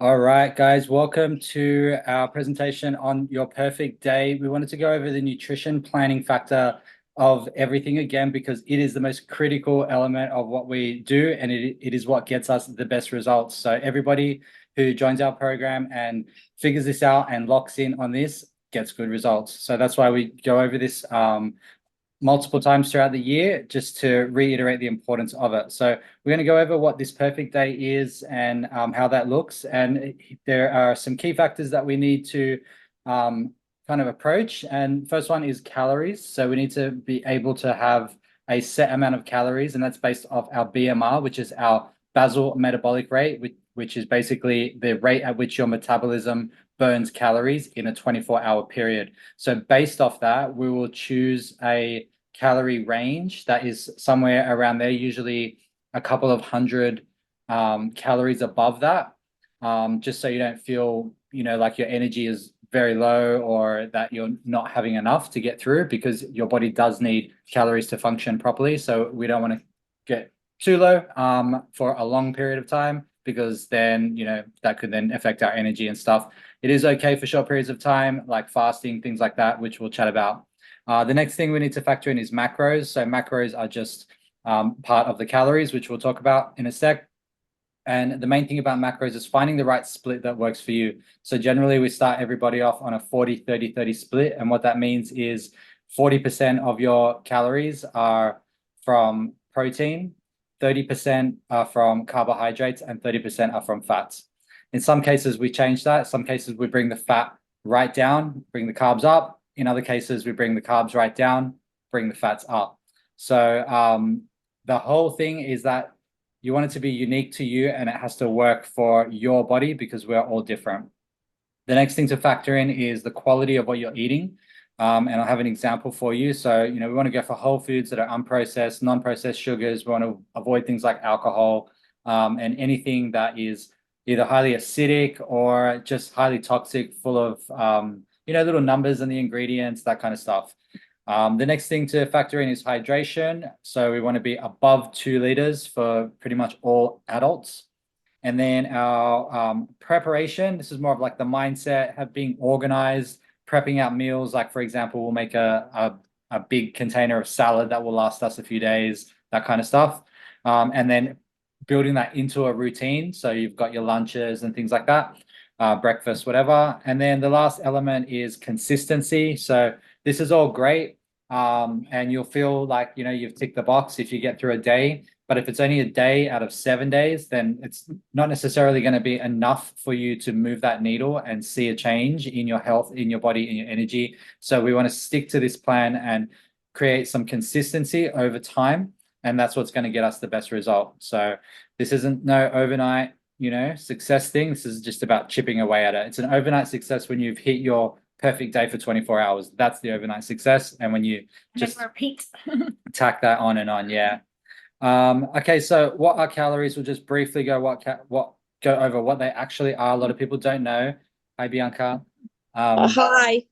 All right, guys, welcome to our presentation on your perfect day. We wanted to go over the nutrition planning factor of everything again because it is the most critical element of what we do and it is what gets us the best results. So everybody who joins our program and figures this out and locks in on this gets good results. So that's why we go over this multiple times throughout the year just to reiterate the importance of it. So we're going to go over what this perfect day is and how that looks. And there are some key factors that we need to kind of approach. And first one is calories. So we need to be able to have a set amount of calories, and that's based off our BMR, which is our basal metabolic rate, which is basically the rate at which your metabolism burns calories in a 24-hour period. So based off that, we will choose a calorie range that is somewhere around there, usually a couple of hundred calories above that, just so you don't feel, like your energy is very low or that you're not having enough to get through because your body does need calories to function properly. So we don't want to get too low for a long period of time because then, that could then affect our energy and stuff. It is okay for short periods of time, like fasting, things like that, which we'll chat about. The next thing we need to factor in is macros. So macros are just part of the calories, which we'll talk about in a sec. And the main thing about macros is finding the right split that works for you. So generally we start everybody off on a 40-30-30 split. And what that means is 40% of your calories are from protein, 30% are from carbohydrates, and 30% are from fats. In some cases, we change that. Some cases, we bring the fat right down, bring the carbs up. In other cases, we bring the carbs right down, bring the fats up. So the whole thing is that you want it to be unique to you and it has to work for your body because we're all different. The next thing to factor in is the quality of what you're eating. And I'll have an example for you. So, we want to go for whole foods that are unprocessed, non-processed sugars. We want to avoid things like alcohol and anything that is either highly acidic or just highly toxic, full of, little numbers in the ingredients, that kind of stuff. The next thing to factor in is hydration. So we want to be above 2 liters for pretty much all adults. And then our preparation, this is more of like the mindset, have being organized, prepping out meals. Like, for example, we'll make a big container of salad that will last us a few days, that kind of stuff. And then building that into a routine. So you've got your lunches and things like that, breakfast, whatever. And then the last element is consistency. So this is all great. And you'll feel like, you've ticked the box if you get through a day. But if it's only a day out of 7 days, then it's not necessarily going to be enough for you to move that needle and see a change in your health, in your body, in your energy. So we want to stick to this plan and create some consistency over time. And that's what's going to get us the best result. So this isn't no overnight, success thing. This is just about chipping away at it. It's an overnight success when you've hit your perfect day for 24 hours. That's the overnight success. And when you just repeat. tack that on and on, yeah. Okay, so what are calories? We'll just briefly go over what they actually are. A lot of people don't know. Hi, Bianca. Hi.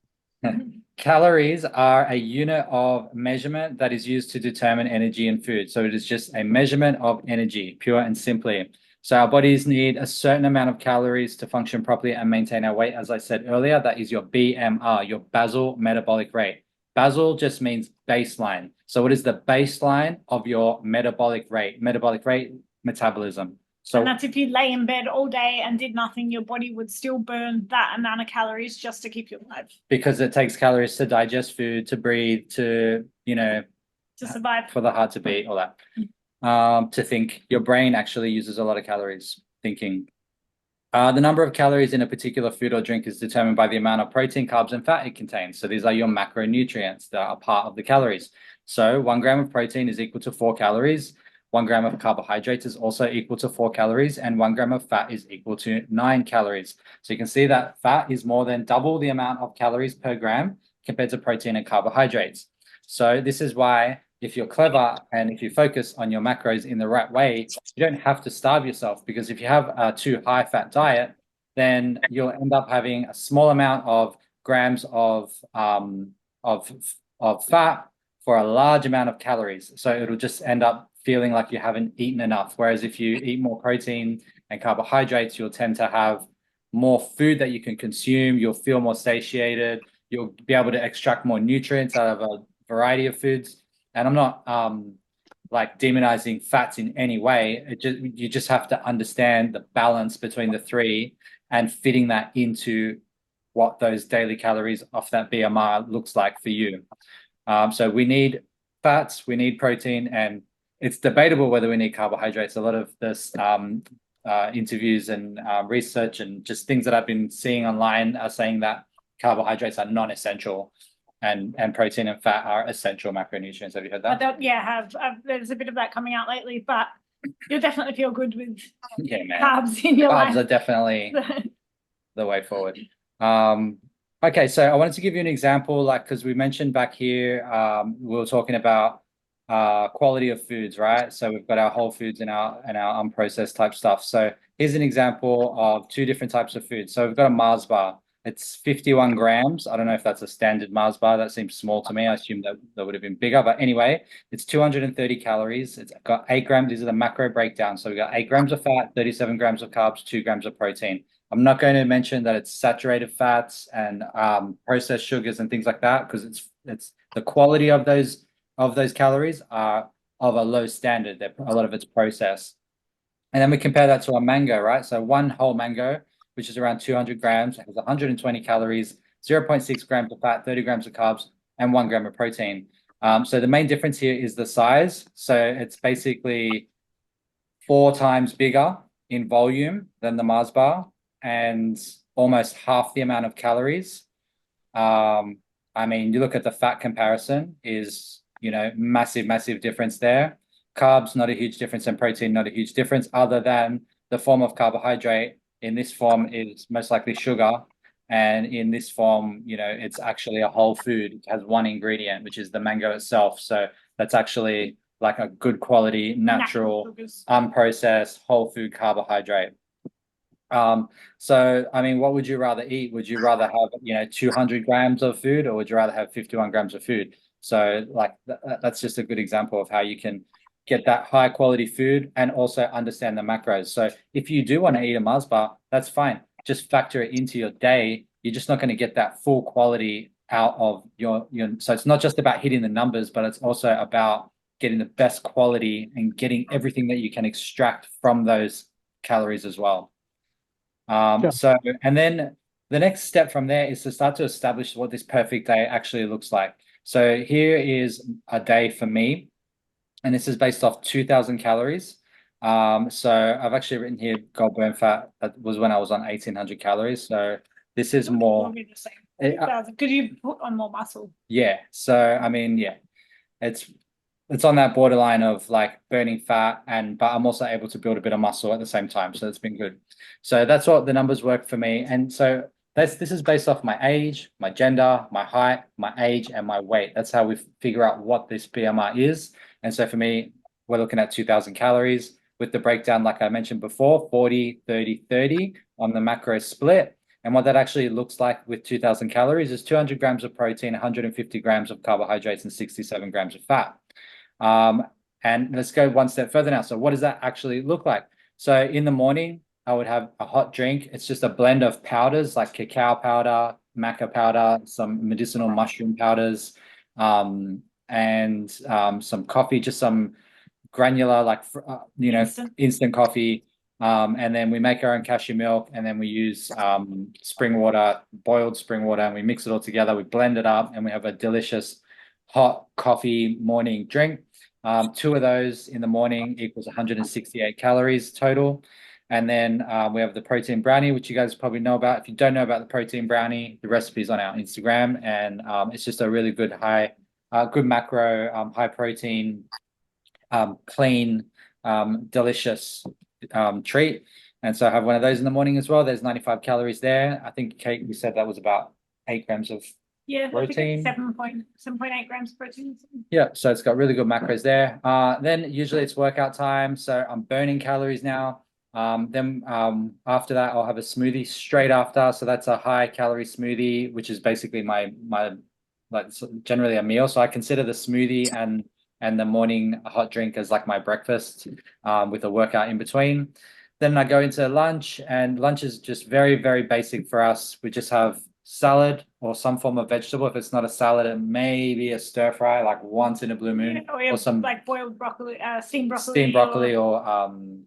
Calories are a unit of measurement that is used to determine energy in food. So it is just a measurement of energy, pure and simply. So our bodies need a certain amount of calories to function properly and maintain our weight. As I said earlier, that is your BMR, your basal metabolic rate. Basal just means baseline. So what is the baseline of your metabolic rate? Metabolic rate, metabolism. So And that's if you lay in bed all day and did nothing, your body would still burn that amount of calories just to keep you alive. Because it takes calories to digest food, to breathe, to, to survive. For the heart to beat, all that. To think. Your brain actually uses a lot of calories thinking. The number of calories in a particular food or drink is determined by the amount of protein, carbs, and fat it contains. So these are your macronutrients that are part of the calories. So 1 gram of protein is equal to 4 calories. 1 gram of carbohydrates is also equal to 4 calories, and 1 gram of fat is equal to 9 calories. So you can see that fat is more than double the amount of calories per gram compared to protein and carbohydrates. So this is why if you're clever and if you focus on your macros in the right way, you don't have to starve yourself, because if you have a too high fat diet, then you'll end up having a small amount of grams of fat for a large amount of calories. So it'll just end up feeling like you haven't eaten enough. Whereas if you eat more protein and carbohydrates, you'll tend to have more food that you can consume. You'll feel more satiated. You'll be able to extract more nutrients out of a variety of foods. And I'm not like demonizing fats in any way. You just have to understand the balance between the three and fitting that into what those daily calories off that BMR looks like for you. So we need fats, we need protein, and it's debatable whether we need carbohydrates. A lot of this interviews and research and just things that I've been seeing online are saying that carbohydrates are non-essential and protein and fat are essential macronutrients. Have you heard that? There's a bit of that coming out lately, but you'll definitely feel good with carbs in your life. Carbs are definitely the way forward. Okay, so I wanted to give you an example, like, because we mentioned back here, we were talking about quality of foods, right? So we've got our whole foods and our unprocessed type stuff. So here's an example of two different types of food. So we've got a Mars bar. It's 51 grams. I don't know if that's a standard Mars bar. That seems small to me. I assume that would have been bigger. But anyway, it's 230 calories. It's got 8 grams. These are the macro breakdown. So we've got 8 grams of fat, 37 grams of carbs, 2 grams of protein. I'm not going to mention that it's saturated fats and processed sugars and things like that, because it's the quality of those calories are of a low standard. A lot of it's processed. And then we compare that to a mango, right? So one whole mango, which is around 200 grams, has 120 calories, 0.6 grams of fat, 30 grams of carbs, and 1 gram of protein. So the main difference here is the size. So it's basically 4 times bigger in volume than the Mars bar and almost half the amount of calories. I mean, you look at the fat comparison is, massive difference there. Carbs, not a huge difference, and protein, not a huge difference, other than the form of carbohydrate in this form is most likely sugar. And in this form, it's actually a whole food. It has one ingredient, which is the mango itself. So that's actually like a good quality, natural unprocessed, whole food carbohydrate. So, I mean, what would you rather eat? Would you rather have, 200 grams of food, or would you rather have 51 grams of food? So like that's just a good example of how you can get that high quality food and also understand the macros. So if you do want to eat a Mars bar, that's fine. Just factor it into your day. You're just not going to get that full quality out of your, so it's not just about hitting the numbers, but it's also about getting the best quality and getting everything that you can extract from those calories as well. So, and then the next step from there is to start to establish what this perfect day actually looks like. So here is a day for me, and this is based off 2,000 calories. So I've actually written here goal burn fat. That was when I was on 1,800 calories. So this is more. Be the same. Could you put on more muscle? Yeah. So I mean, yeah, it's on that borderline of like burning fat, but I'm also able to build a bit of muscle at the same time. So it's been good. So that's what the numbers work for me. And so this is based off my age, my gender, my height, my age, and my weight. That's how we figure out what this BMR is. And so for me, we're looking at 2,000 calories with the breakdown, like I mentioned before, 40, 30, 30 on the macro split. And what that actually looks like with 2,000 calories is 200 grams of protein, 150 grams of carbohydrates, and 67 grams of fat. And let's go one step further now. So what does that actually look like? So in the morning, I would have a hot drink. It's just a blend of powders like cacao powder, maca powder, some medicinal mushroom powders, and some coffee, just some granular, like, instant coffee. And then we make our own cashew milk, and then we use spring water, boiled spring water, and we mix it all together. We blend it up, and we have a delicious hot coffee morning drink. 2 of those in the morning equals 168 calories total. And then we have the protein brownie, which you guys probably know about. If you don't know about the protein brownie, the recipe is on our Instagram, and it's just a really good good macro, high protein, clean, delicious treat. And so I have one of those in the morning as well. There's 95 calories there. I think, Kate, you said that was about 8 grams of protein. 7.8 grams of protein. Yeah, so it's got really good macros there. Then usually it's workout time, so I'm burning calories now. Then after that, I'll have a smoothie straight after. So that's a high calorie smoothie, which is basically my like generally a meal. So I consider the smoothie and the morning hot drink as like my breakfast, with a workout in between. Then I go into lunch, and lunch is just very, very basic for us. We just have salad or some form of vegetable. If it's not a salad, it may be a stir fry, like once in a blue moon, Yeah, we or have some like boiled broccoli, steamed broccoli, steamed broccoli or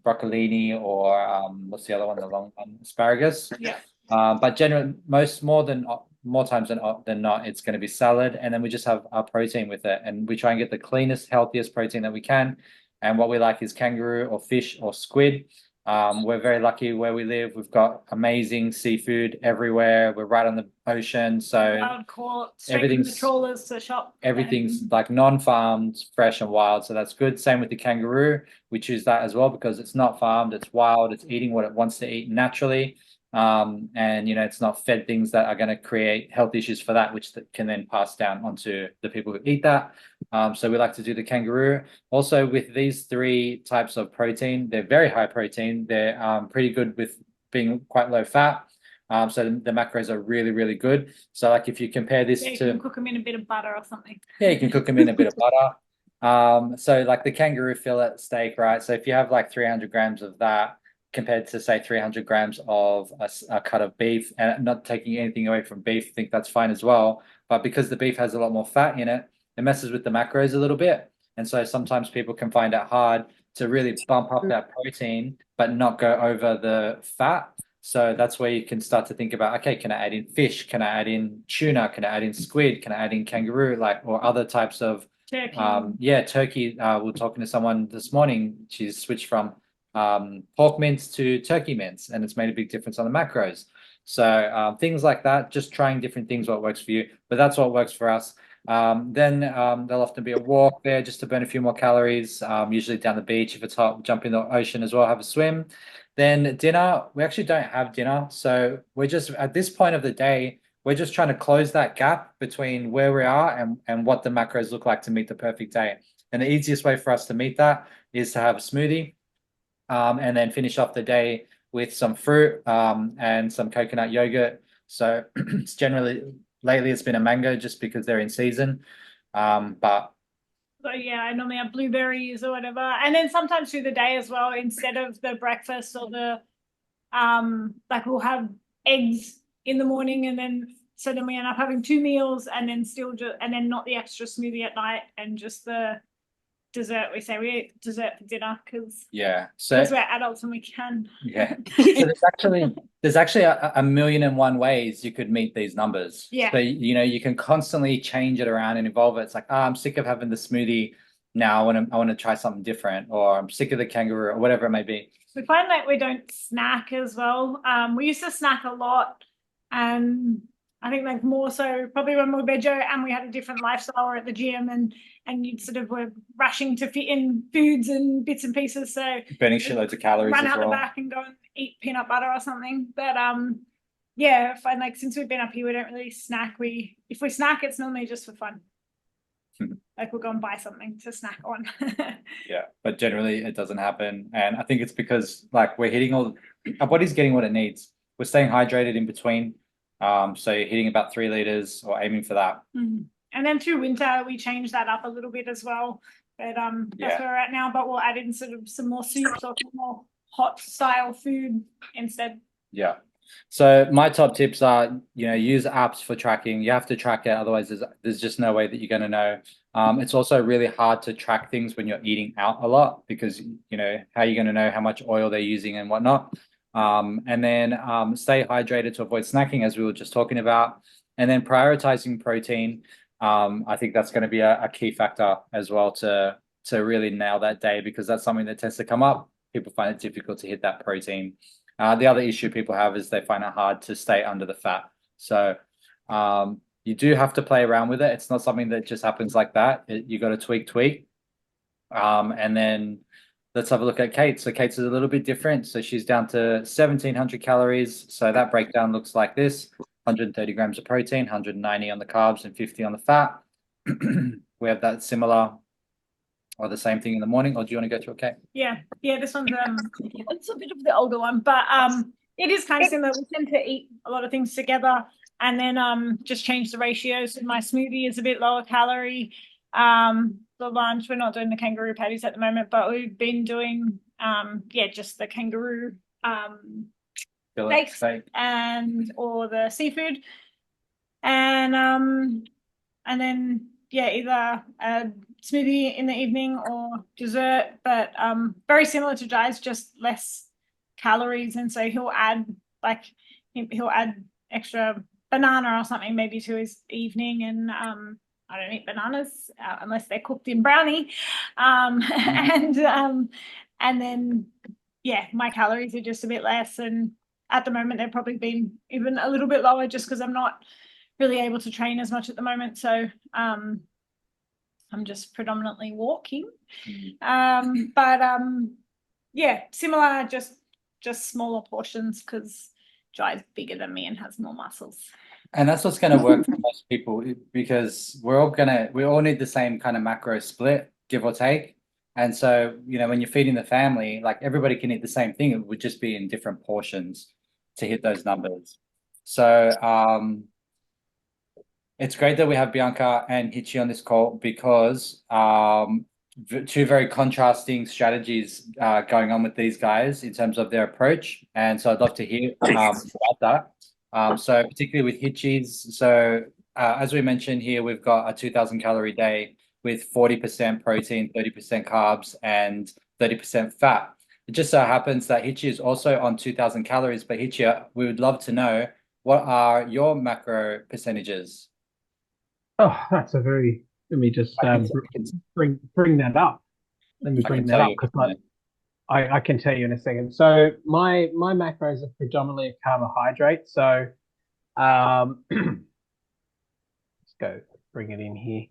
broccolini, or what's the other one, the long one, asparagus. yeah. But generally, more times than not, it's going to be salad, and then we just have our protein with it, and we try and get the cleanest, healthiest protein that we can. And what we like is kangaroo or fish or squid. We're very lucky where we live. We've got amazing seafood everywhere. We're right on the ocean, so Wild caught straight from the everything's trawlers to shop. everything's like non-farmed, fresh and wild. So that's good. Same with the kangaroo. We choose that as well because it's not farmed, it's wild, it's eating what it wants to eat naturally. And it's not fed things that are going to create health issues for that, which can then pass down onto the people who eat that. So we like to do the kangaroo. Also, with these three types of protein, they're very high protein. They're pretty good with being quite low fat. So the macros are really, really good. So like if you compare this Yeah, you to can cook them in a bit of butter or something. yeah, you can cook them in a bit of butter. So like the kangaroo fillet steak, right? So if you have like 300 grams of that compared to say 300 grams of a cut of beef, and not taking anything away from beef, I think that's fine as well. But because the beef has a lot more fat in it, it messes with the macros a little bit. And so sometimes people can find it hard to really bump up that protein, but not go over the fat. So that's where you can start to think about, okay, can I add in fish? Can I add in tuna? Can I add in squid? Can I add in kangaroo, or other types of Turkey. turkey. We were talking to someone this morning. She's switched from pork mince to turkey mince, and it's made a big difference on the macros. So things like that, just trying different things, what works for you. But that's what works for us. Then there'll often be a walk there just to burn a few more calories, usually down the beach. If it's hot, jump in the ocean as well, have a swim. Then dinner, we actually don't have dinner. So we're just at this point of the day, we're just trying to close that gap between where we are and what the macros look like to meet the perfect day. And the easiest way for us to meet that is to have a smoothie, and then finish off the day with some fruit, and some coconut yogurt. So it's generally lately it's been a mango just because they're in season. But So yeah, I normally have blueberries or whatever. And then sometimes through the day as well, instead of the breakfast or the like we'll have eggs in the morning, and then so then we end up having two meals and then still just and then not the extra smoothie at night and just the dessert. We say we eat dessert for dinner because yeah, so we're adults and we can. yeah. So there's actually a million and one ways you could meet these numbers. Yeah. So you can constantly change it around and evolve it. It's like, I'm sick of having the smoothie now. I want to try something different, or I'm sick of the kangaroo, or whatever it may be. We find that we don't snack as well. We used to snack a lot, and I think like more so probably when we were vejo and we had a different lifestyle or at the gym, and you sort of were rushing to fit in foods and bits and pieces. So Burning shitloads of calories run as out the well. back and go and eat peanut butter or something. But yeah, I find like since we've been up here, we don't really snack. If we snack, it's normally just for fun. Like we'll go and buy something to snack on. Yeah, but generally it doesn't happen. And I think it's because like we're hitting our body's getting what it needs. We're staying hydrated in between. So you're hitting about 3 liters or aiming for that. And then through winter, we change that up a little bit as well. But that's where we're at now. But we'll add in sort of some more soups or more hot style food instead. Yeah. So my top tips are, use apps for tracking. You have to track it, otherwise there's just no way that you're going to know. It's also really hard to track things when you're eating out a lot because, how are you going to know how much oil they're using and whatnot? And then stay hydrated to avoid snacking, as we were just talking about. And then prioritizing protein. I think that's going to be a key factor as well to really nail that day, because that's something that tends to come up. People find it difficult to hit that protein. The other issue people have is they find it hard to stay under the fat. So you do have to play around with it. It's not something that just happens like that. You got to tweak. And then let's have a look at Kate. So Kate's is a little bit different. So she's down to 1,700 calories. So that breakdown looks like this: 130 grams of protein, 190 on the carbs, and 50 on the fat. We have that similar or the same thing in the morning, or do you want to go through it, Kate? Yeah, this one's it's a bit of the older one, but it is kind of similar. We tend to eat a lot of things together and then just change the ratios. So my smoothie is a bit lower calorie. The lunch, we're not doing the kangaroo patties at the moment, but we've been doing yeah, just the kangaroo Fillet steaks or the seafood, and then yeah, either a smoothie in the evening or dessert, but very similar to Jai's, just less calories. And so he'll add extra banana or something maybe to his evening. And I don't eat bananas unless they're cooked in brownie. And then yeah, my calories are just a bit less, and at the moment they've probably been even a little bit lower just because I'm not really able to train as much at the moment. So I'm just predominantly walking. Yeah, similar, just smaller portions because Jai's bigger than me and has more muscles. And that's what's going to work for most people because we all need the same kind of macro split, give or take. And so, when you're feeding the family, like everybody can eat the same thing. It would just be in different portions to hit those numbers. So, it's great that we have Bianca and Hichi on this call because two very contrasting strategies going on with these guys in terms of their approach. And so I'd love to hear about that. So particularly with Hichi's, so as we mentioned here, we've got a 2,000 calorie day with 40% protein, 30% carbs, and 30% fat. It just so happens that Hichi is also on 2,000 calories, but Hichi, we would love to know, what are your macro percentages? Oh, that's a very. Let me just bring that up. Let me bring that up because I can tell you in a second. So my macros are predominantly a carbohydrate. So let's go bring it in here.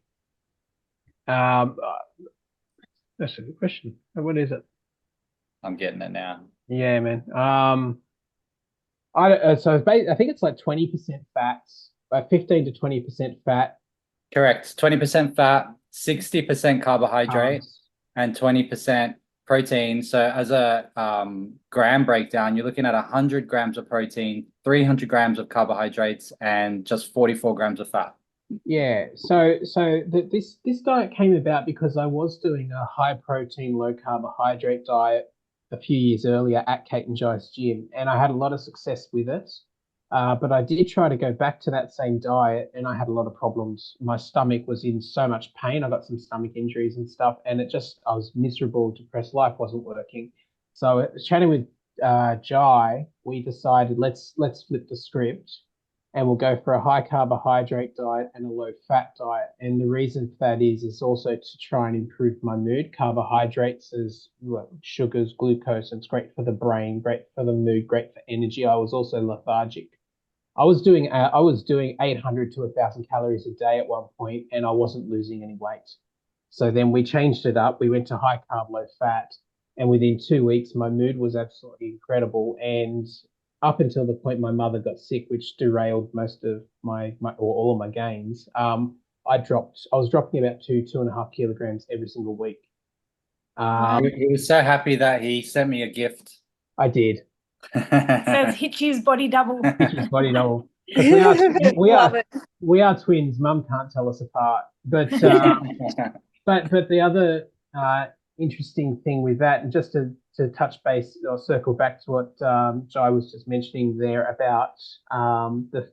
That's a good question. What is it? I'm getting it now. Yeah, man. I think it's like 20% fats, 15 to 20% fat. Correct. 20% fat, 60% carbohydrate, and 20% protein. So as a gram breakdown, you're looking at 100 grams of protein, 300 grams of carbohydrates, and just 44 grams of fat. Yeah. So this diet came about because I was doing a high protein, low carbohydrate diet a few years earlier at Kate and Jai's gym, and I had a lot of success with it. But I did try to go back to that same diet, and I had a lot of problems. My stomach was in so much pain. I got some stomach injuries and stuff, and I was miserable, depressed. Life wasn't working. So chatting with Jai, we decided let's flip the script, and we'll go for a high carbohydrate diet and a low fat diet. And the reason for that is also to try and improve my mood. Carbohydrates is sugars, glucose, and it's great for the brain, great for the mood, great for energy. I was also lethargic. I was doing 800 to 1,000 calories a day at one point, and I wasn't losing any weight. So then we changed it up. We went to high carb, low fat, and within 2 weeks, my mood was absolutely incredible. And up until the point my mother got sick, which derailed most of my or all of my gains, I was dropping about 2.5 kilograms every single week. He was so happy that he sent me a gift. I did. Says Hitchy's body double. Hitchy's body double. We are twins. Mum can't tell us apart. But but the other interesting thing with that, and just to touch base or circle back to what Jai was just mentioning there about the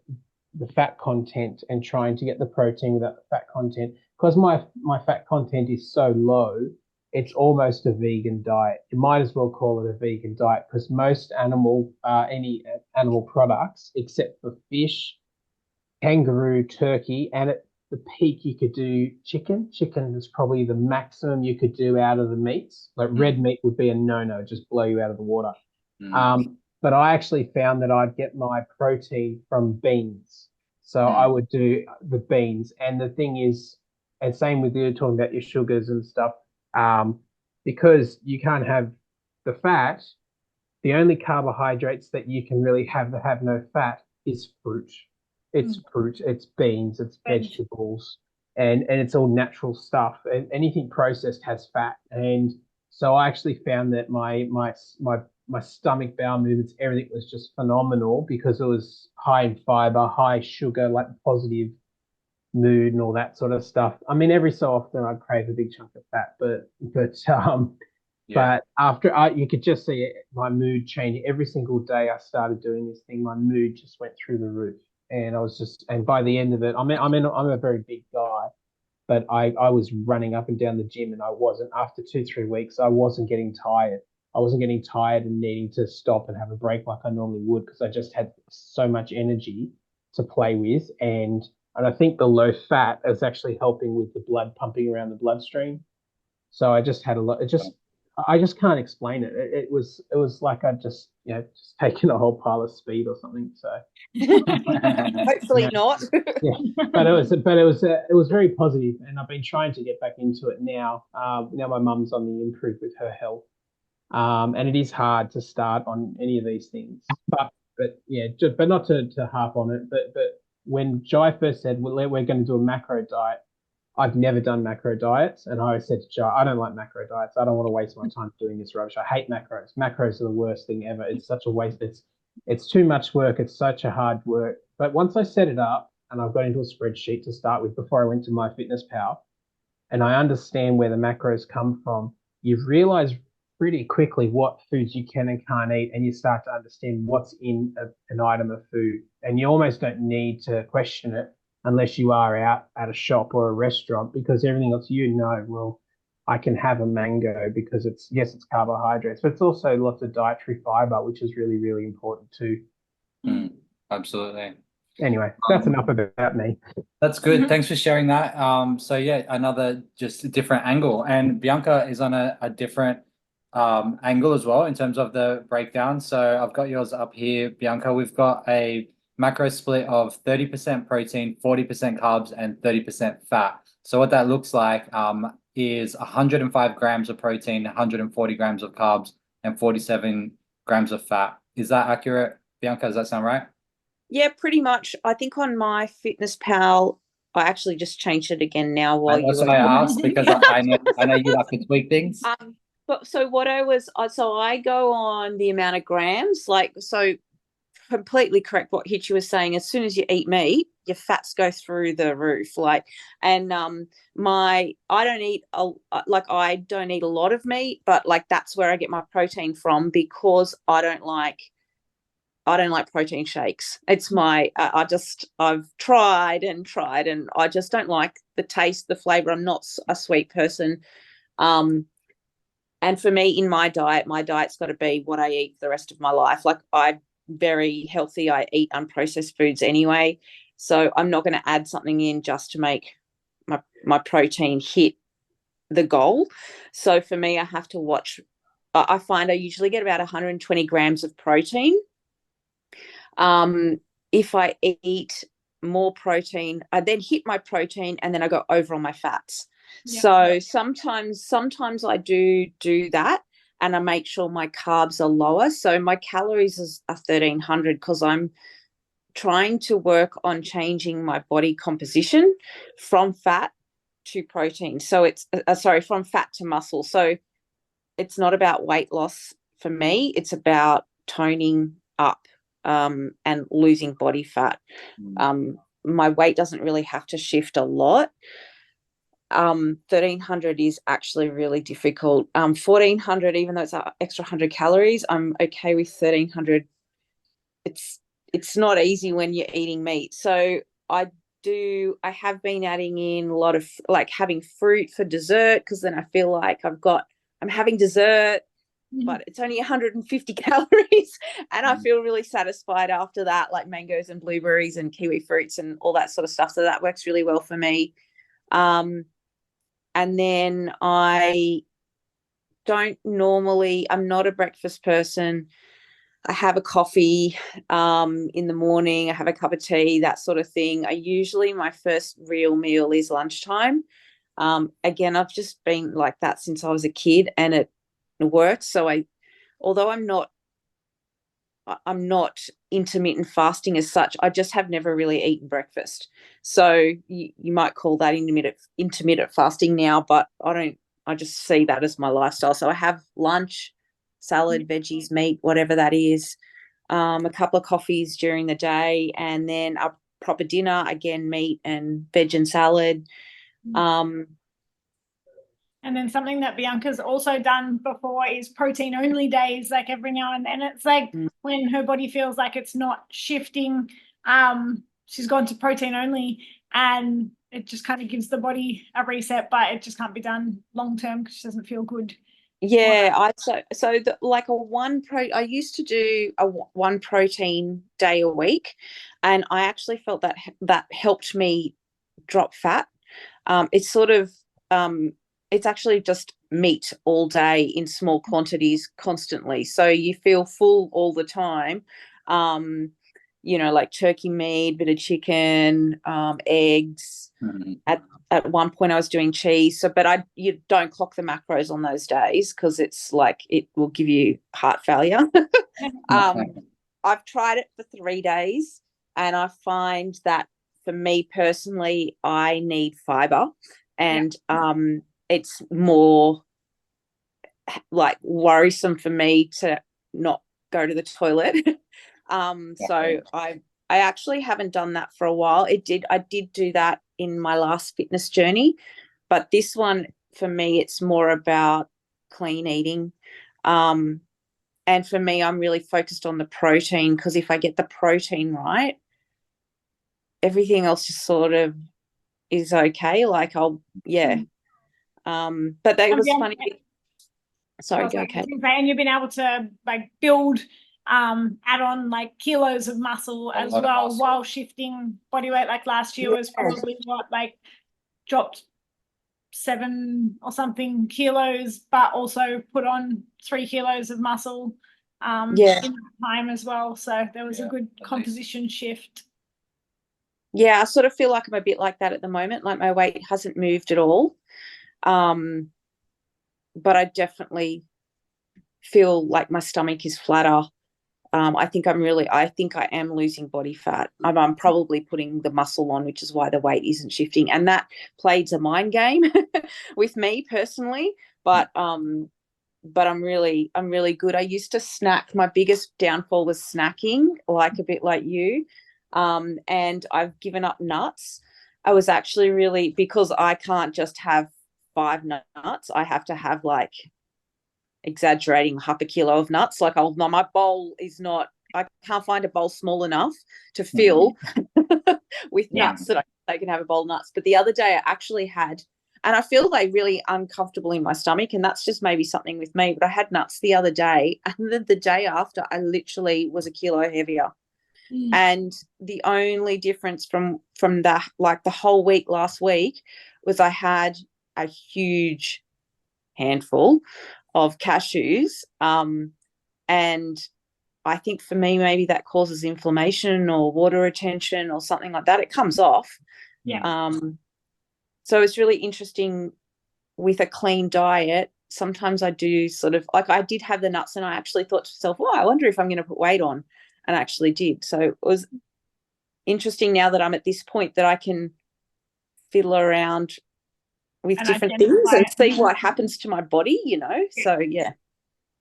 fat content and trying to get the protein without the fat content, because my fat content is so low, it's almost a vegan diet. You might as well call it a vegan diet because most any animal products except for fish, kangaroo, turkey, and at the peak you could do chicken. Chicken is probably the maximum you could do out of the meats. Like red meat would be a no-no, just blow you out of the water. But I actually found that I'd get my protein from beans. So I would do the beans. And the thing is, and same with you talking about your sugars and stuff, because you can't have the fat, the only carbohydrates that you can really have that have no fat is fruit. It's fruit, it's beans, it's vegetables, and it's all natural stuff. And anything processed has fat. And so I actually found that my stomach, bowel movements, everything was just phenomenal because it was high in fiber, high sugar, like positive mood and all that sort of stuff. I mean, every so often I'd crave a big chunk of fat, but But you could just see my mood change every single day. I started doing this thing. My mood just went through the roof, and and by the end of it, I'm a very big guy, but I was running up and down the gym, and I wasn't after 2, 3 weeks. I wasn't getting tired. I wasn't getting tired and needing to stop and have a break like I normally would because I just had so much energy to play with, and I think the low fat is actually helping with the blood pumping around the bloodstream. So I just had a lot. I just can't explain it. It was like I just just taken a whole pile of speed or something. So Hopefully not. yeah, but it was very positive, and I've been trying to get back into it now. Now my mum's on the improve with her health, and it is hard to start on any of these things. But yeah, but not to harp on it. But when Jai first said we're going to do a macro diet, I've never done macro diets, and I said to Jai, I don't like macro diets. I don't want to waste my time doing this rubbish. I hate macros. Macros are the worst thing ever. It's such a waste. It's too much work. It's such a hard work. But once I set it up and I've got into a spreadsheet to start with before I went to MyFitnessPal, and I understand where the macros come from, you've realized pretty quickly what foods you can and can't eat, and you start to understand what's in an item of food. And you almost don't need to question it unless you are out at a shop or a restaurant, because everything else well, I can have a mango because it's carbohydrates, but it's also lots of dietary fiber, which is really, really important too. Absolutely. Anyway, that's enough about me. That's good. Thanks for sharing that. So yeah, another just different angle. And Bianca is on a different angle as well in terms of the breakdown. So I've got yours up here, Bianca. We've got a macro split of 30% protein, 40% carbs, and 30% fat. So what that looks like is 105 grams of protein, 140 grams of carbs, and 47 grams of fat. Is that accurate, Bianca? Does that sound right? Yeah, pretty much. I think on MyFitnessPal, I actually just changed it again now while you That's were. why I asked, because I know you like to tweak things. But so what I go on the amount of grams, so completely correct what Hitchy was saying. As soon as you eat meat, your fats go through the roof. And I don't eat I don't eat a lot of meat, but that's where I get my protein from, because I don't like protein shakes. It's I've tried and I just don't like the taste, the flavor. I'm not a sweet person. And for me, in my diet's got to be what I eat for the rest of my life. I'm very healthy. I eat unprocessed foods anyway. So I'm not going to add something in just to make my protein hit the goal. So for me, I have to watch. I find I usually get about 120 grams of protein. If I eat more protein, I then hit my protein and then I go over on my fats. Yeah. So sometimes I do that, and I make sure my carbs are lower. So my calories are 1,300 because I'm trying to work on changing my body composition from fat to protein. So it's from fat to muscle. So it's not about weight loss for me. It's about toning up and losing body fat. My weight doesn't really have to shift a lot. 1,300 is actually really difficult. 1,400, even though it's an extra 100 calories, I'm okay with 1,300. It's not easy when you're eating meat. So I have been adding in a lot of having fruit for dessert, because then I feel like I'm having dessert, but it's only 150 calories, and I feel really satisfied after that, like mangoes and blueberries and kiwi fruits and all that sort of stuff. So that works really well for me. And then I'm not a breakfast person. I have a coffee in the morning. I have a cup of tea, that sort of thing. My first real meal is lunchtime. Again, I've just been like that since I was a kid, and it works. So although I'm not intermittent fasting as such, I just have never really eaten breakfast. So you might call that intermittent fasting now, but I just see that as my lifestyle. So I have lunch, salad, veggies, meat, whatever that is, a couple of coffees during the day, and then a proper dinner, again, meat and veg and salad. And And then something that Bianca's also done before is protein only days, like every now and then. It's like when her body feels like it's not shifting, she's gone to protein only, and it just kind of gives the body a reset, but it just can't be done long term because she doesn't feel good. Yeah, I used to do one protein day a week, and I actually felt that that helped me drop fat. It's sort of it's actually just meat all day in small quantities constantly, so you feel full all the time. Like turkey meat, bit of chicken, eggs. At one point I was doing cheese, but you don't clock the macros on those days because it's like it will give you heart failure. I've tried it for 3 days, and I find that for me personally, I need fiber, and it's more like worrisome for me to not go to the toilet. So I actually haven't done that for a while. I did do that in my last fitness journey, but this one for me, it's more about clean eating. And for me, I'm really focused on the protein, because if I get the protein right, everything else just sort of is okay. Like but that was funny. Sorry, go ahead. And you've been able to like build add on like kilos of muscle as well while shifting body weight. Like last year was probably dropped 7 or something kilos, but also put on 3 kilos of muscle in that time as well. So there was a good composition shift. Yeah, I sort of feel like I'm a bit like that at the moment. Like my weight hasn't moved at all. But I definitely feel like my stomach is flatter. I think I am losing body fat. I'm probably putting the muscle on, which is why the weight isn't shifting. And that plays a mind game with me personally. But I'm really good. I used to snack. My biggest downfall was snacking, like a bit like you. And I've given up nuts. I was actually really, because I can't just have 5 nuts. I have to have like, exaggerating, half a kilo of nuts. Like my bowl is not, I can't find a bowl small enough to fill with nuts that I can have a bowl of nuts. But the other day I actually had, and I feel like really uncomfortable in my stomach, and that's just maybe something with me, but I had nuts the other day, and then the day after I literally was a kilo heavier. And the only difference from that, like the whole week last week, was I had a huge handful of cashews, and I think for me maybe that causes inflammation or water retention or something like that. It comes off. So it's really interesting with a clean diet. Sometimes I do sort of, like I did have the nuts, and I actually thought to myself, I wonder if I'm going to put weight on, and I actually did. So it was interesting now that I'm at this point that I can fiddle around with different things and see what happens to my body, So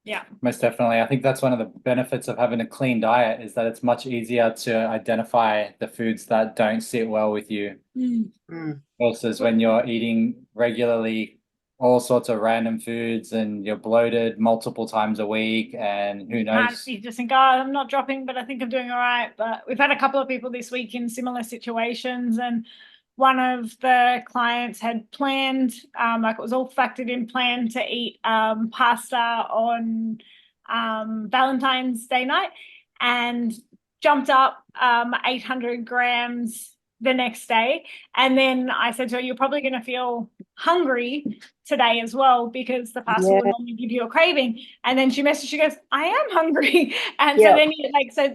yeah, most definitely. I think that's one of the benefits of having a clean diet, is that it's much easier to identify the foods that don't sit well with you versus when you're eating regularly all sorts of random foods and you're bloated multiple times a week, and who knows. You just think, I'm not dropping, but I think I'm doing all right. But we've had a couple of people this week in similar situations, and one of the clients had planned, like it was all factored in, planned to eat pasta on Valentine's Day night, and jumped up 800 grams the next day. And then I said to her, you're probably going to feel hungry today as well, because the pasta will normally give you a craving. And then she messaged, she goes, I am hungry. And so then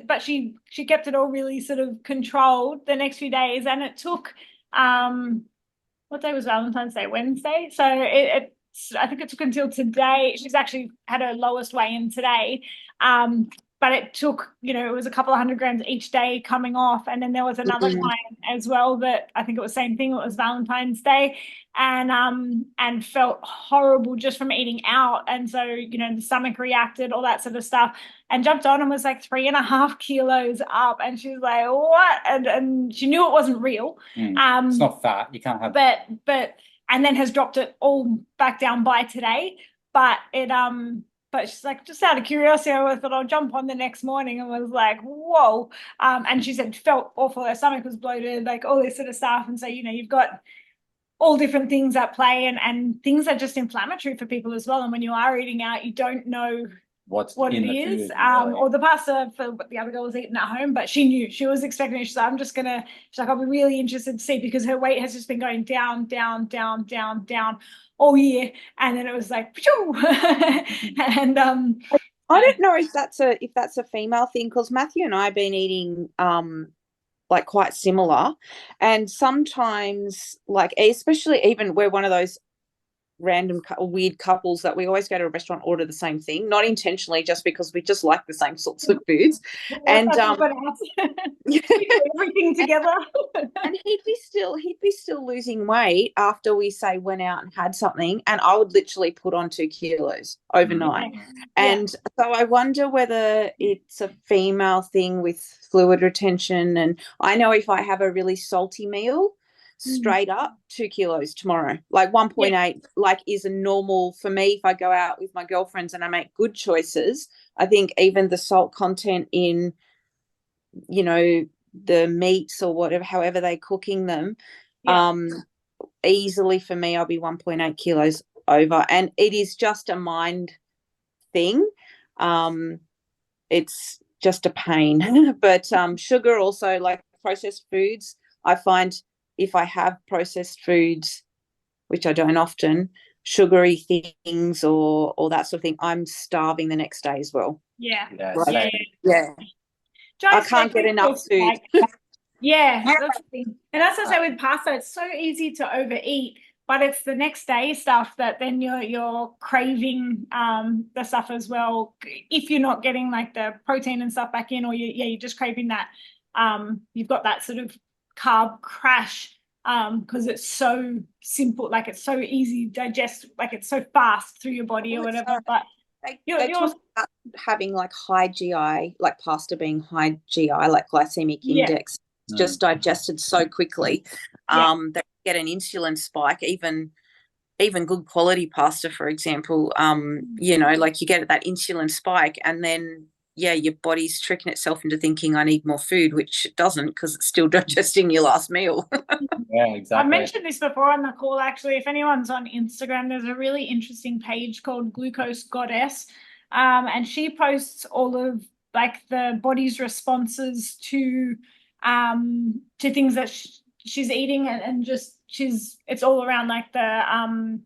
but she kept it all really sort of controlled the next few days. And it took, what day was Valentine's Day? Wednesday. So I think it took until today. She's actually had her lowest weigh-in today. But it took, it was a couple of 100 grams each day coming off. And then there was another client as well that I think it was the same thing. It was Valentine's Day, and felt horrible just from eating out. And so, the stomach reacted, all that sort of stuff, and jumped on and was like 3.5 kilos up. And she was like, what? And she knew it wasn't real. It's not fat. You can't have. But and then has dropped it all back down by today. But but she's like, just out of curiosity, I thought I'll jump on the next morning, and was like, whoa. And she said felt awful. Her stomach was bloated, like all this sort of stuff. And so, you've got all different things at play, and things are just inflammatory for people as well. And when you are eating out, you don't know what it in the is. food, really. Or the pasta for what the other girl was eating at home, but she knew, she was expecting it. She's like, she's like, I'll be really interested to see, because her weight has just been going down, down, down, down, down all year. And then it was like, and I don't know if that's a female thing, because Matthew and I have been eating like quite similar, and sometimes, like, especially, even we're one of those random weird couples that we always go to a restaurant, order the same thing, not intentionally, just because we just like the same sorts of foods. And everything together. And he'd be still losing weight after we say went out and had something, and I would literally put on 2 kilos overnight. And so I wonder whether it's a female thing with fluid retention. And I know if I have a really salty meal, straight up 2 kilos tomorrow, like 1.8, like, is a normal for me. If I go out with my girlfriends and I make good choices, I think even the salt content in, the meats or whatever, however they're cooking them, easily for me, I'll be 1.8 kilos over. And it is just a mind thing. It's just a pain. But sugar also, like processed foods, I find if I have processed foods, which I don't often, sugary things or that sort of thing, I'm starving the next day as well. Yeah. I can't get enough food. That's the thing. And that's what I say with pasta, it's so easy to overeat, but it's the next day stuff that then you're craving the stuff as well. If you're not getting like the protein and stuff back in, or you're just craving that, you've got that sort of carb crash, because it's so simple, like it's so easy to digest, like it's so fast through your body or whatever. But they talk about having like high GI, like pasta being high GI, like glycemic index, just digested so quickly. They get an insulin spike, even good quality pasta, for example. Like you get that insulin spike, and then your body's tricking itself into thinking I need more food, which it doesn't, because it's still digesting your last meal. Yeah, exactly. I mentioned this before on the call, actually. If anyone's on Instagram, there's a really interesting page called Glucose Goddess, and she posts all of like the body's responses to things that she's eating, and just it's all around like the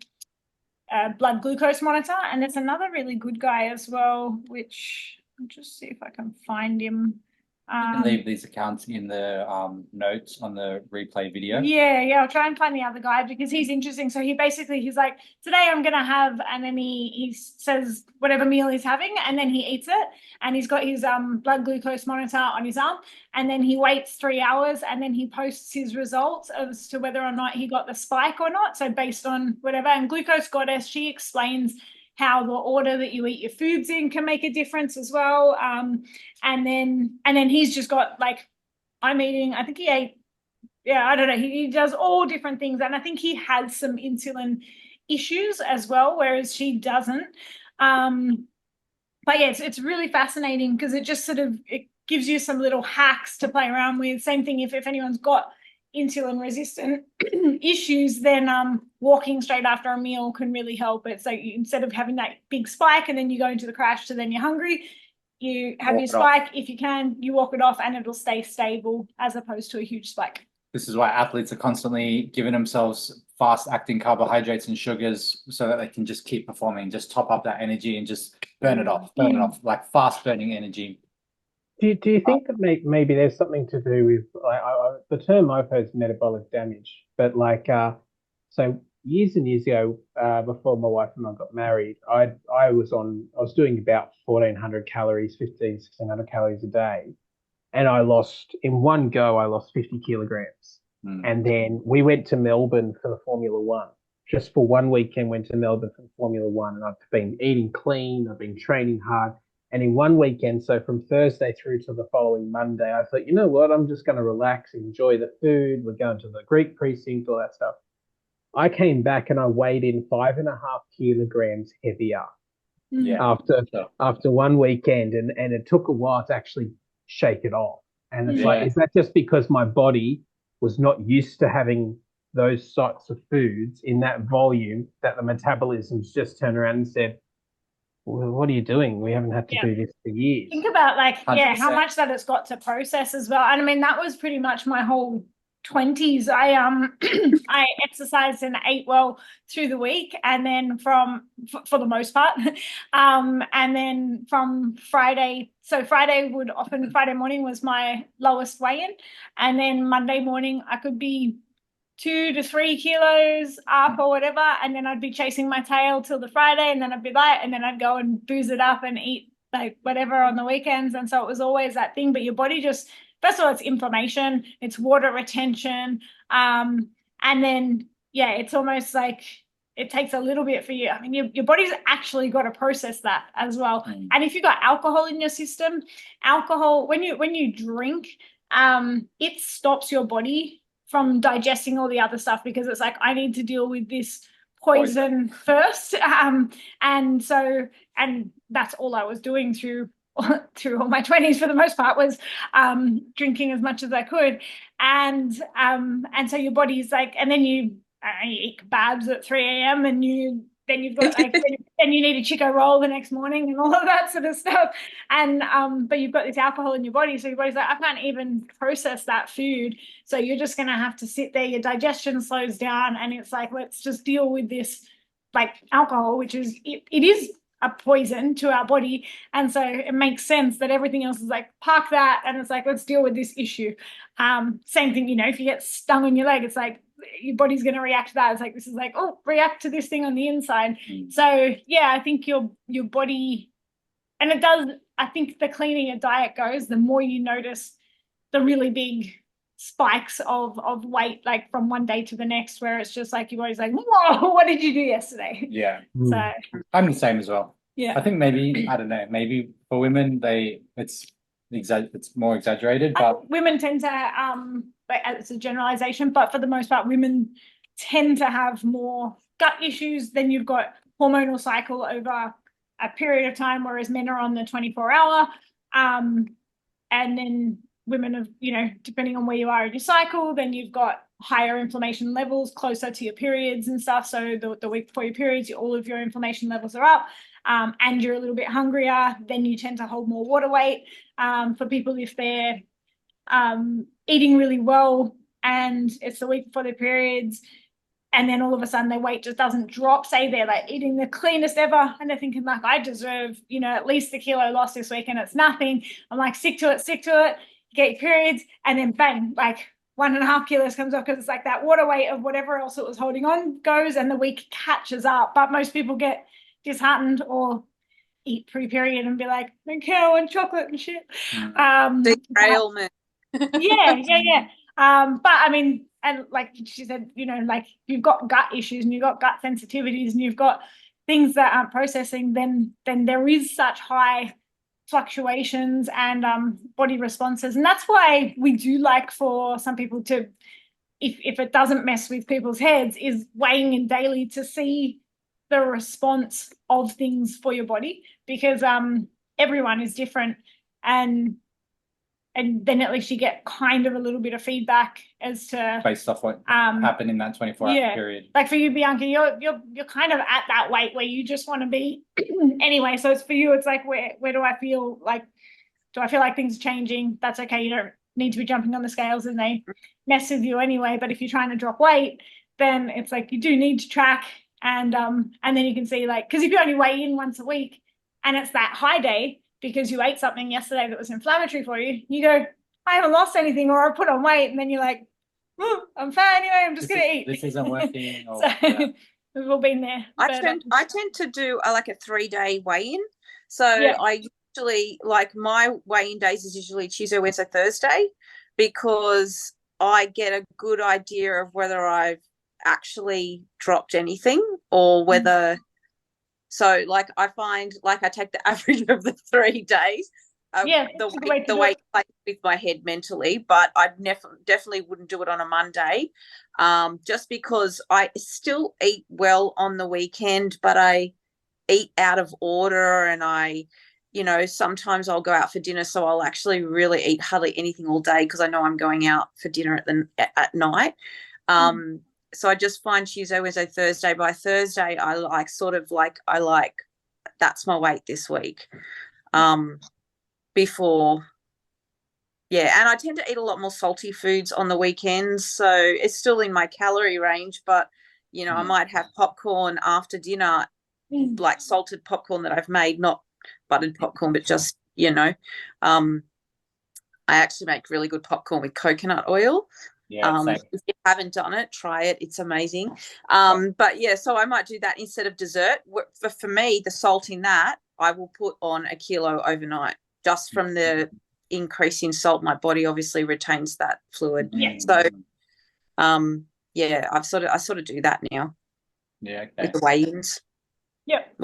blood glucose monitor. And there's another really good guy as well, which I'll just see if I can find him. You can leave these accounts in the notes on the replay video. I'll try and find the other guy, because he's interesting. So he's like, today I'm gonna have, and then he says whatever meal he's having, and then he eats it, and he's got his blood glucose monitor on his arm, and then he waits 3 hours, and then he posts his results as to whether or not he got the spike or not. So based on whatever. And Glucose Goddess, she explains how the order that you eat your foods in can make a difference as well. And then he's just got like, I'm eating, I think he ate, I don't know, he does all different things. And I think he has some insulin issues as well, whereas she doesn't. But it's really fascinating, because it just sort of, it gives you some little hacks to play around with. Same thing if anyone's got insulin resistant issues, then walking straight after a meal can really help. It's like, instead of having that big spike and then you go into the crash to then you're hungry, you have your spike. If you can, you walk it off, and it'll stay stable, as opposed to a huge spike. This is why athletes are constantly giving themselves fast acting carbohydrates and sugars, so that they can just keep performing, just top up that energy and just burn it off, like fast burning energy. Do you think that maybe there's something to do with the term I've heard is metabolic damage, but like so years and years ago, before my wife and I got married, I was doing about 1,400 calories, 1,600 calories a day, and in one go I lost 50 kilograms. And then we went to Melbourne for the Formula One. Just for one weekend, went to Melbourne for the Formula One, and I've been eating clean, I've been training hard. And in one weekend, so from Thursday through to the following Monday, I thought, you know what, I'm just going to relax, enjoy the food. We're going to the Greek precinct, all that stuff. I came back and I weighed in 5.5 kilograms heavier Yeah. after Sure. after one weekend, and it took a while to actually shake it off. And it's like, Yeah. is that just because my body was not used to having those sorts of foods in that volume that the metabolism's just turned around and said, well, what are you doing? We haven't had to Yeah. do this for years. Think about like, yeah, how 100%. much that it's got to process as well. And I mean, that was pretty much my whole 20s. I I exercised and ate well through the week, and then for the most part, and then from Friday, so Friday morning was my lowest weigh-in, and then Monday morning I could be 2 to 3 kilos up or whatever, and then I'd be chasing my tail till the Friday, and then I'd be light, and then I'd go and booze it up and eat like whatever on the weekends. And so it was always that thing. But your body just, first of all, it's inflammation, it's water retention, and then yeah, it's almost like it takes a little bit for you. I mean, your body's actually got to process that as well. And if you've got alcohol in your system, alcohol, when you drink, it stops your body from digesting all the other stuff, because it's like, I need to deal with this poison first. And that's all I was doing through all my 20s for the most part, was drinking as much as I could. And so your body's like, and then you eat kebabs at 3 a.m. and then you've got like, then you need a Chico roll the next morning and all of that sort of stuff. And but you've got this alcohol in your body, so your body's like, I can't even process that food. So you're just going to have to sit there. Your digestion slows down, and it's like, let's just deal with this, like alcohol, which is it is a poison to our body. And so it makes sense that everything else is like, park that, and it's like, let's deal with this issue. Same thing, if you get stung on your leg, it's like your body's going to react to that. It's like, this is like, oh, react to this thing on the inside. So yeah, I think your body, and it does, I think the cleaner your diet goes, the more you notice the really big spikes of weight, like from one day to the next, where it's just like your body's like, whoa, what did you do yesterday? Yeah. So I'm the same as well. yeah, I think maybe, I don't know, maybe for women, it's more exaggerated, but women tend to like, it's a generalization, but for the most part, women tend to have more gut issues. Then you've got hormonal cycle over a period of time, whereas men are on the 24-hour. And then women have, depending on where you are in your cycle, then you've got higher inflammation levels closer to your periods and stuff. So the week before your periods, all of your inflammation levels are up, and you're a little bit hungrier. Then you tend to hold more water weight. For people, if they're eating really well and it's the week before their periods, and then all of a sudden their weight just doesn't drop, say they're like eating the cleanest ever, and they're thinking like, I deserve, at least a kilo loss this week, and it's nothing. I'm like, stick to it, you get your periods, and then bang, like 1.5 kilos comes off, because it's like that water weight of whatever else it was holding on goes, and the week catches up. But most people get disheartened or eat pre-period and be like, okay, I want chocolate and shit. Derailment. Yeah. But I mean, and like she said, like you've got gut issues and you've got gut sensitivities and you've got things that aren't processing, then there is such high fluctuations and body responses. And that's why we do like for some people to, if it doesn't mess with people's heads, is weighing in daily to see the response of things for your body, because everyone is different, and then at least you get kind of a little bit of feedback as to based off what happened in that 24-hour period. Like for you, Bianca, you're kind of at that weight where you just want to be anyway. So it's for you, it's like, where do I feel like, things are changing? That's okay. You don't need to be jumping on the scales and they mess with you anyway. But if you're trying to drop weight, then it's like you do need to track, and then you can see, like, because if you only weigh in once a week and it's that high day because you ate something yesterday that was inflammatory for you, you go, I haven't lost anything, or I put on weight, and then you're like, I'm fine anyway, I'm just going to eat. This isn't working. Or, so we've all been there. I tend to do like a 3-day weigh-in. So I usually, like, my weigh-in days is usually Tuesday, Wednesday, Thursday, because I get a good idea of whether I've actually dropped anything or whether so like I find, like, I take the average of the 3 days, Yeah, the it's a good way way to the do way it. it plays with my head mentally, but I definitely wouldn't do it on a Monday, just because I still eat well on the weekend, but I eat out of order, and sometimes I'll go out for dinner, so I'll actually really eat hardly anything all day because I know I'm going out for dinner at night. So I just find Tuesday, Wednesday, Thursday. By Thursday, I like that's my weight this week. Before, yeah, and I tend to eat a lot more salty foods on the weekends, so it's still in my calorie range, but I might have popcorn after dinner, like salted popcorn that I've made, not buttered popcorn, but just I actually make really good popcorn with coconut oil. Yeah, same. If you haven't done it, try it. It's amazing. But yeah, so I might do that instead of dessert. For me, the salt in that, I will put on a kilo overnight just from the increase in salt. My body obviously retains that fluid. Yeah. So, yeah, I sort of do that now Yeah, with okay. the weigh-ins. Yep.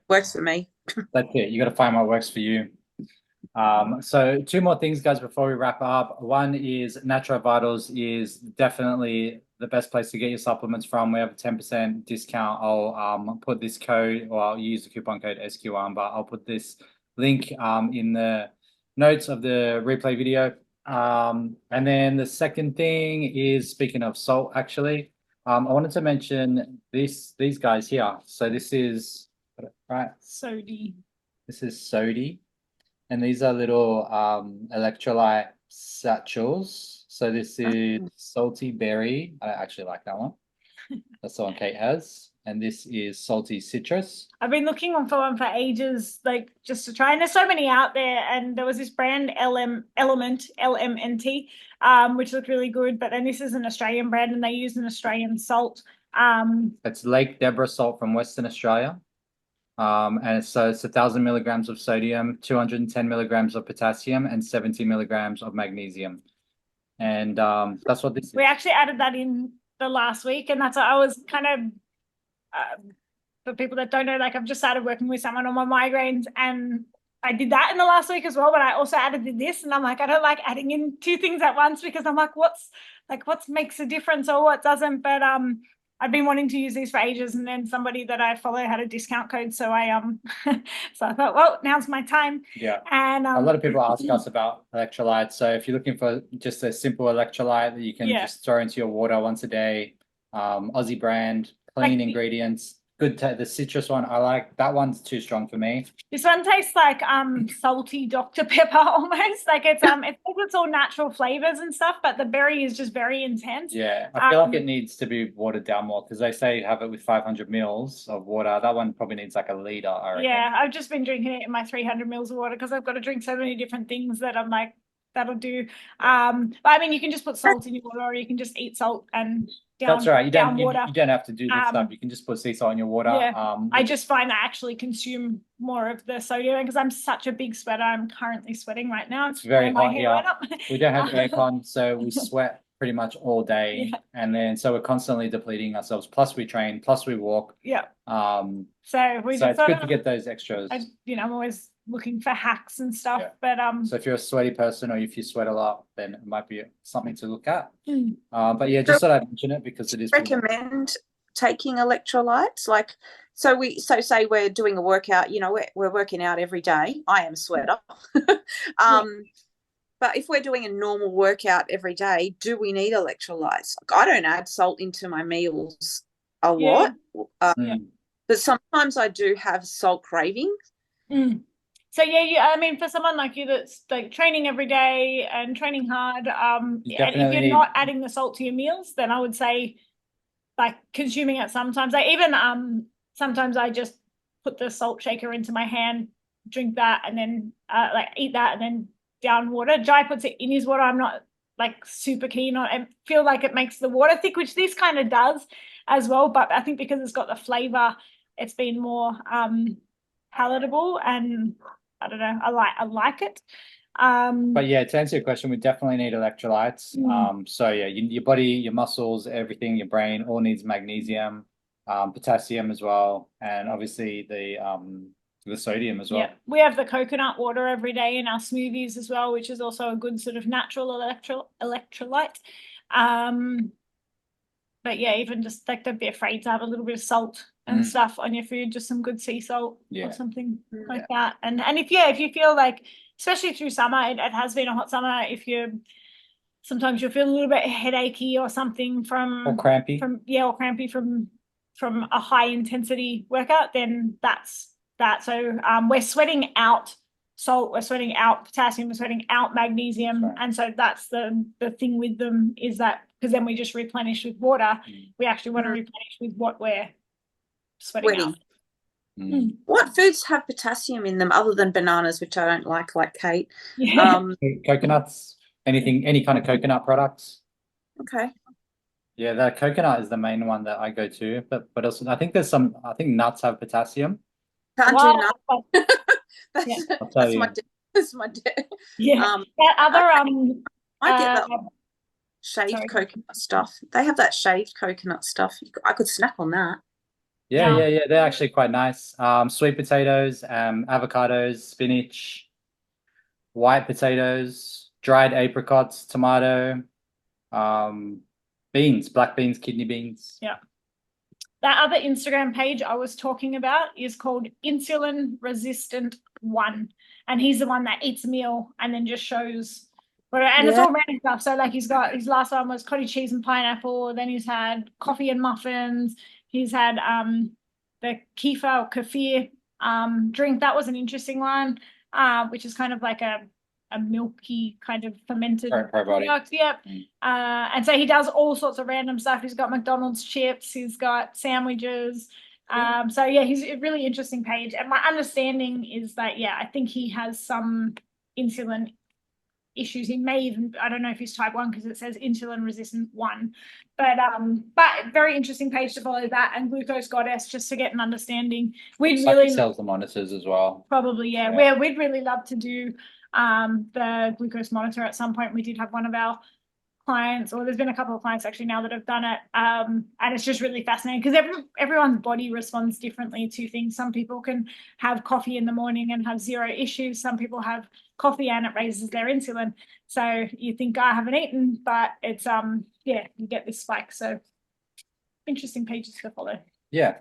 Works for me. That's it. You got to find what works for you. So two more things, guys, before we wrap up. One is Natural Vitals is definitely the best place to get your supplements from. We have a 10% discount. I'll put this code, or I'll use the coupon code SQ1, but I'll put this link in the notes of the replay video. And then the second thing is, speaking of salt, actually, I wanted to mention these guys here. So this is right. Sody. This is Sody. And these are little electrolyte satchels. So this is salty berry. I actually like that one. That's the one Kate has. And this is salty citrus. I've been looking for one for ages, like just to try. And there's so many out there. And there was this brand Element, LMNT, which looked really good. But then this is an Australian brand, and they use an Australian salt. It's Lake Deborah salt from Western Australia. And it's 1,000 milligrams of sodium, 210 milligrams of potassium, and 70 milligrams of magnesium. And that's what this is. We actually added that in the last week, and that's what I was kind of, for people that don't know, like I've just started working with someone on my migraines, and I did that in the last week as well, but I also added this, and I'm like, I don't like adding in two things at once because I'm like, what makes a difference or what doesn't? But I've been wanting to use these for ages, and then somebody that I follow had a discount code, so I so I thought, well, now's my time. Yeah. And a lot of people ask us about electrolytes. So if you're looking for just a simple electrolyte that you can just throw into your water once a day, Aussie brand, clean ingredients, good. The citrus one, I like. That one's too strong for me. This one tastes like salty Dr. Pepper almost. Like it's all natural flavors and stuff, but the berry is just very intense. Yeah, I feel like it needs to be watered down more, because they say have it with 500 mils of water. That one probably needs like a liter, I reckon. Yeah, I've just been drinking it in my 300 mils of water because I've got to drink so many different things that I'm like, that'll do. But I mean, you can just put salt in your water, or you can just eat salt and down. That's right. You don't have to do this stuff. You can just put sea salt in your water. Yeah. I just find I actually consume more of the sodium because I'm such a big sweater. I'm currently sweating right now. It's very hot here. We don't have aircon, so we sweat pretty much all day. Yeah. And then so we're constantly depleting ourselves. Plus we train, plus we walk. Yeah. So it's good to get those extras. I'm always looking for hacks and stuff. But so if you're a sweaty person, or if you sweat a lot, then it might be something to look at. But yeah, just thought I'd mention it because it is. Recommend taking electrolytes, like say we're doing a workout, we're working out every day. I am a sweater. But if we're doing a normal workout every day, do we need electrolytes? Like, I don't add salt into my meals a lot, but sometimes I do have salt cravings. So I mean, for someone like you that's like training every day and training hard, and if you're not adding the salt to your meals, then I would say like consuming it sometimes. I even sometimes I just put the salt shaker into my hand, drink that, and then like eat that, and then down water. Jai puts it in his water. I'm not like super keen on it. I feel like it makes the water thick, which this kind of does as well, but I think because it's got the flavor, it's been more palatable, and I don't know, I like it. But yeah, to answer your question, we definitely need electrolytes. So yeah, your body, your muscles, everything, your brain all needs magnesium, potassium as well, and obviously the the sodium as well. Yeah, we have the coconut water every day in our smoothies as well, which is also a good sort of natural electrolyte. But yeah, even just like don't be afraid to have a little bit of salt and stuff on your food, just some good sea salt Yeah. or something like that. And if you feel like, especially through summer, it has been a hot summer. Sometimes you'll feel a little bit headachy or something Or crampy. or crampy from a high intensity workout, then that's that. So we're sweating out salt, we're sweating out potassium, we're sweating out magnesium. Right. And so that's the thing with them, is that because then we just replenish with water, we actually want to replenish with what we're sweating out. What foods have potassium in them other than bananas, which I don't like Kate? Yeah. Coconuts, any kind of coconut products. Okay. Yeah, the coconut is the main one that I go to, but also I think nuts have potassium. Can't Wow. do nuts. Yeah. I'll tell That's you. my that's my Yeah. That other I get that shaved sorry. coconut stuff. They have that shaved coconut stuff. I could snack on that. Yeah, they're actually quite nice. Sweet potatoes, avocados, spinach, white potatoes, dried apricots, tomato, beans, black beans, kidney beans. Yeah. That other Instagram page I was talking about is called Insulin Resistant One, and he's the one that eats a meal and then just shows it's all random stuff. So like he's got, his last one was cottage cheese and pineapple, then he's had coffee and muffins, he's had the kefir or kefir drink. That was an interesting one, which is kind of like a milky kind of fermented probiotic. product. Yep. And so he does all sorts of random stuff. He's got McDonald's chips, he's got sandwiches. So yeah, he's a really interesting page. And my understanding is that, I think he has some insulin issues. He may even, I don't know if he's type 1 because it says insulin resistant 1, but very interesting page to follow, that and Glucose Goddess, just to get an understanding. We'd really sells the monitors as well. Probably, yeah. We'd really love to do the glucose monitor at some point. We did have one of our clients, or there's been a couple of clients actually now that have done it, and it's just really fascinating because everyone's body responds differently to things. Some people can have coffee in the morning and have zero issues. Some people have coffee and it raises their insulin, so you think, I haven't eaten, but it's you get this spike. So interesting pages to follow. Yeah,